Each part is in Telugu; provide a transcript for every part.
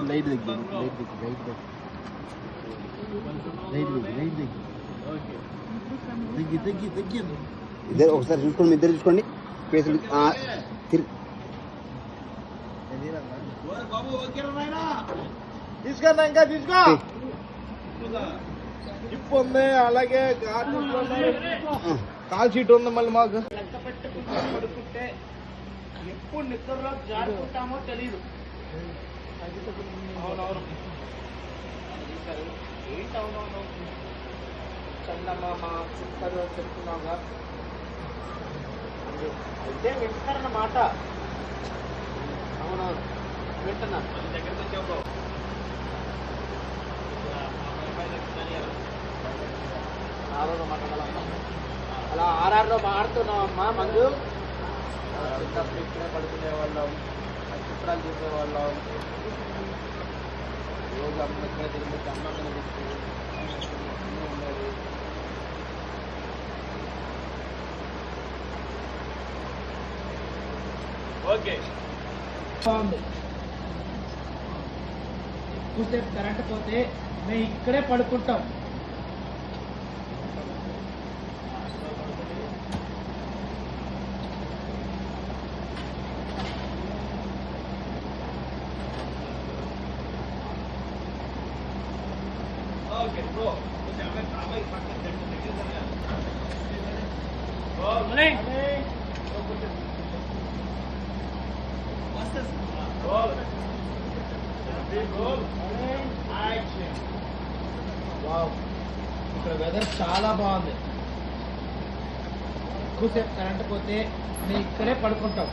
లైట్ దగ్గర ఇద్దరు ఒకసారి చూసుకోండి, ఇద్దరు చూసుకోండి. పేసులు తీసుకున్నా ఇంకా తీసుకో. జిప్ ఉంది, అలాగే కాల్ షీట్ ఉంది. మళ్ళీ మాకు పడుకుంటే ఎప్పుడు నిద్రలో జారుకుంటామో తెలియదు. అవునవును, ఏంటి అవునవును చందమామ చుక్కలు చెప్తున్నావుగా, అయితే వింటారన్నమాట. అవునవును వింటున్నా. దగ్గరికి వచ్చావు అలా ఆర్ఆర్లో మాడుతున్నామమ్మా. మందు చిన్నప్పుడు ఇక్కడే పడుకునే వాళ్ళం, చిత్రాలు చూసేవాళ్ళం. రోజు అమ్మ దగ్గర తిరిగి అమ్మని ఉండేది. ఓకే బాగుంది. ఎక్కువసేపు కరెంట్ పోతే మేము ఇక్కడే పడుకుంటాం. ఇక్కడ వెదర్ చాలా బాగుంది. ఎక్కువసేపు కరెంట్ పోతే మేము ఇక్కడే పడుకుంటాం.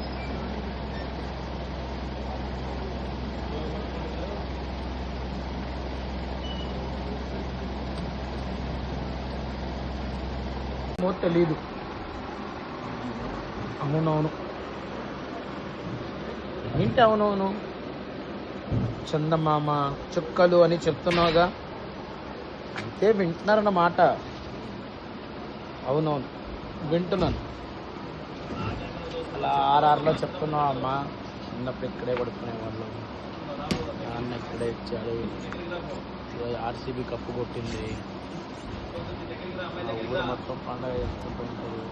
తెలీదు. అవునవును ఏంటి అవునవును చందమామ చుక్కలు అని చెప్తున్నావుగా, అయితే వింటున్నారన్నమాట. అవునవును వింటున్నాను. అలా ఆర్ఆర్లో చెప్తున్నావు అమ్మా. చిన్నప్పుడు ఇక్కడే పడుకునేవాళ్ళు, నాన్న ఇక్కడే ఇచ్చాడు, ఆర్సీబీ కప్పు కొట్టింది, ఊరు మొత్తం పండగ చేసుకుంటూ ఉంటారు.